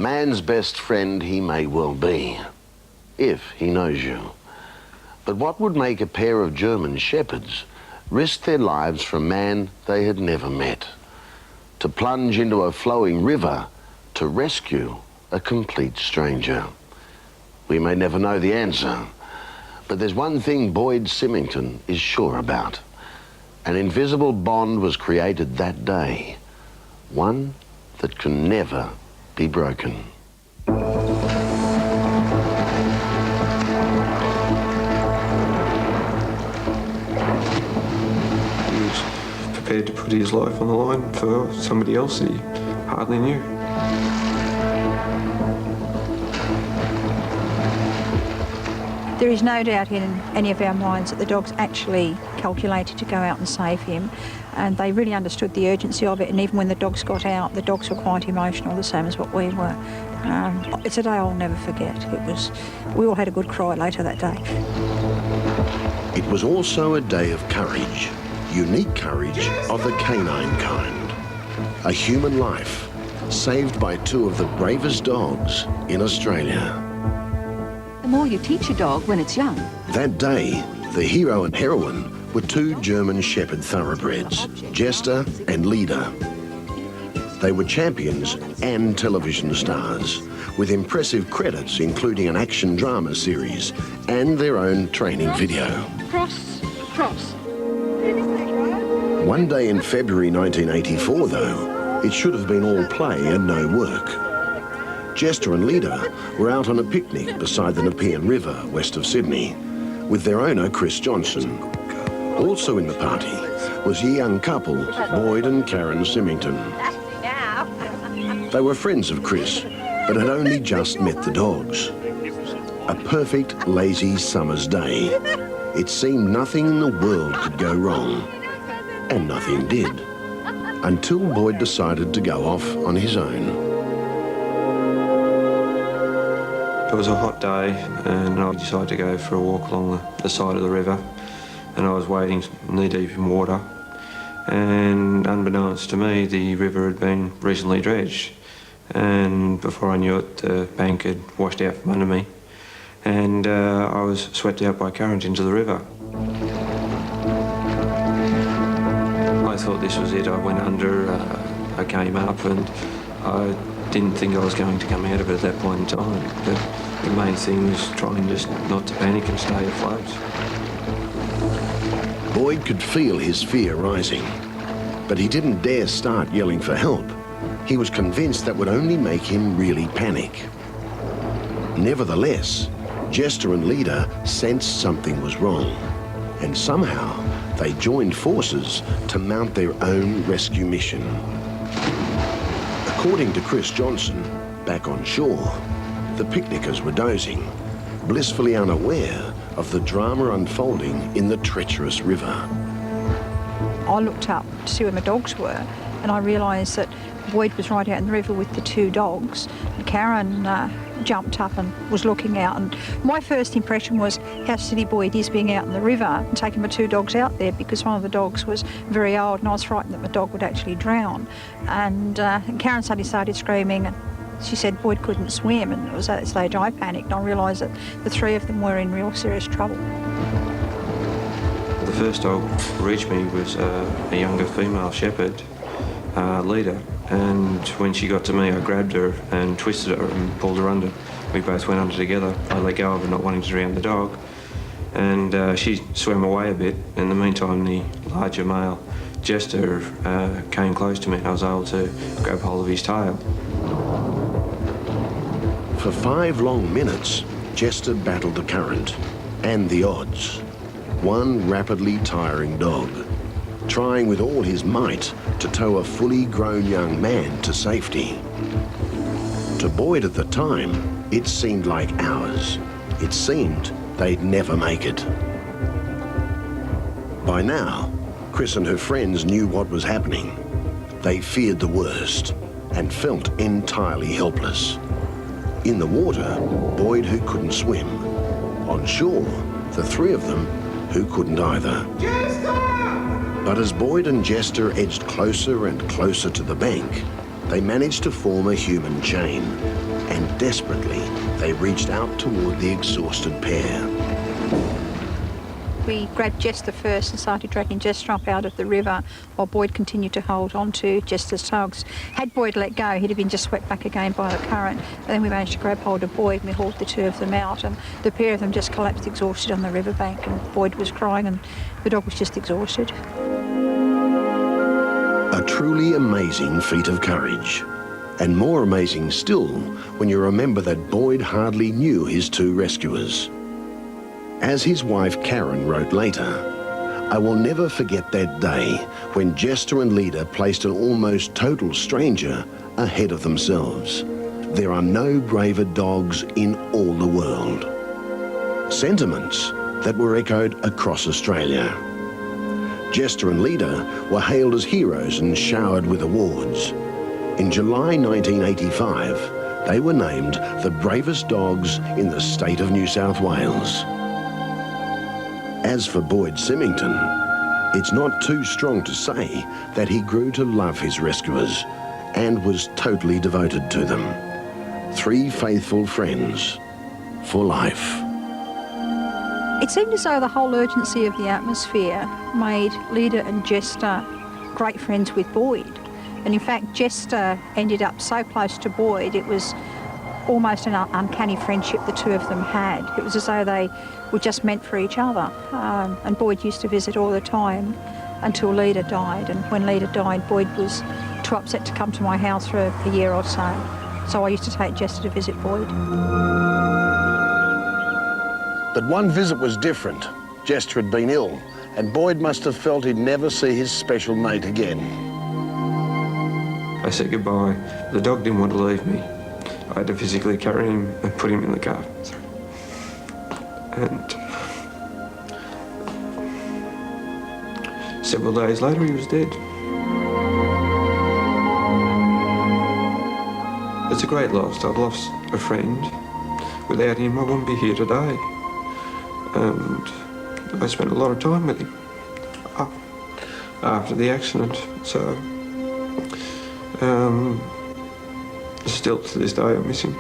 Man's best friend he may well be, if he knows you. But what would make a pair of German shepherds risk their lives for a man they had never met? To plunge into a flowing river to rescue a complete stranger? We may never know the answer, but there's one thing Boyd Symington is sure about. An invisible bond was created that day, one that can never be broken. He was prepared to put his life on the line for somebody else that he hardly knew. There is no doubt in any of our minds that the dogs actually calculated to go out and save him, and they really understood the urgency of it, and even when the dogs got out, the dogs were quite emotional, the same as what we were. It's a day I'll never forget. We all had a good cry later that day. It was also a day of courage, unique courage of the canine kind. A human life saved by two of the bravest dogs in Australia. The more you teach a dog when it's young. That day, the hero and heroine were two German Shepherd thoroughbreds, Jester and Leader. They were champions and television stars, with impressive credits including an action drama series and their own training video. Cross, cross. One day in February 1984, though, it should have been all play and no work. Jester and Leader were out on a picnic beside the Nepean River, west of Sydney, with their owner, Chris Johnson. Also in the party was a young couple, Boyd and Karen Symington. They were friends of Chris, but had only just met the dogs. A perfect, lazy summer's day. It seemed nothing in the world could go wrong. And nothing did, until Boyd decided to go off on his own. It was a hot day and I decided to go for a walk along the side of the river, and I was wading knee-deep in water, and unbeknownst to me the river had been recently dredged, and before I knew it the bank had washed out from under me and I was swept out by current into the river. I thought this was it. I went under, I came up, and I didn't think I was going to come out of it at that point in time. But the main thing was trying just not to panic and stay afloat. Boyd could feel his fear rising, but he didn't dare start yelling for help. He was convinced that would only make him really panic. Nevertheless, Jester and Leader sensed something was wrong, and somehow they joined forces to mount their own rescue mission. According to Chris Johnson, back on shore, the picnickers were dozing, blissfully unaware of the drama unfolding in the treacherous river. I looked up to see where my dogs were, and I realised that Boyd was right out in the river with the two dogs, and Karen jumped up and was looking out, and my first impression was how silly Boyd is being out in the river and taking my two dogs out there, because one of the dogs was very old and I was frightened that my dog would actually drown. And Karen suddenly started screaming, and she said Boyd couldn't swim, and it was at that stage I panicked and I realised that the three of them were in real serious trouble. The first dog to reach me was a younger female shepherd, Leader, and when she got to me I grabbed her and twisted her and pulled her under. We both went under together. I let go of her, not wanting to drown the dog, and she swam away a bit. In the meantime, the larger male Jester came close to me and I was able to grab hold of his tail. For 5 long minutes, Jester battled the current and the odds. One rapidly tiring dog, trying with all his might to tow a fully grown young man to safety. To Boyd at the time, it seemed like hours. It seemed they'd never make it. By now, Chris and her friends knew what was happening. They feared the worst and felt entirely helpless. In the water, Boyd, who couldn't swim. On shore, the three of them who couldn't either. But as Boyd and Jester edged closer and closer to the bank, they managed to form a human chain. Desperately, they reached out toward the exhausted pair. We grabbed Jester first and started dragging Jester up out of the river while Boyd continued to hold on to Jester's tugs. Had Boyd let go, he'd have been just swept back again by the current. And then we managed to grab hold of Boyd and we hauled the two of them out, and the pair of them just collapsed exhausted on the riverbank, and Boyd was crying and the dog was just exhausted. A truly amazing feat of courage. And more amazing still when you remember that Boyd hardly knew his two rescuers. As his wife Karen wrote later, "I will never forget that day when Jester and Leda placed an almost total stranger ahead of themselves. There are no braver dogs in all the world." Sentiments that were echoed across Australia. Jester and Leda were hailed as heroes and showered with awards. In July 1985, they were named the bravest dogs in the state of New South Wales. As for Boyd Symington, it's not too strong to say that he grew to love his rescuers and was totally devoted to them. 3 faithful friends for life. It seemed as though the whole urgency of the atmosphere made Leda and Jester great friends with Boyd. And in fact, Jester ended up so close to Boyd, it was almost an uncanny friendship the two of them had. It was as though they were just meant for each other. And Boyd used to visit all the time until Leda died. And when Leda died, Boyd was too upset to come to my house for a year or so. So I used to take Jester to visit Boyd. But one visit was different. Jester had been ill, and Boyd must have felt he'd never see his special mate again. I said goodbye. The dog didn't want to leave me. I had to physically carry him and put him in the car. And several days later, he was dead. It's a great loss. I've lost a friend. Without him, I wouldn't be here today. And I spent a lot of time with him after the accident. So, still to this day, I miss him.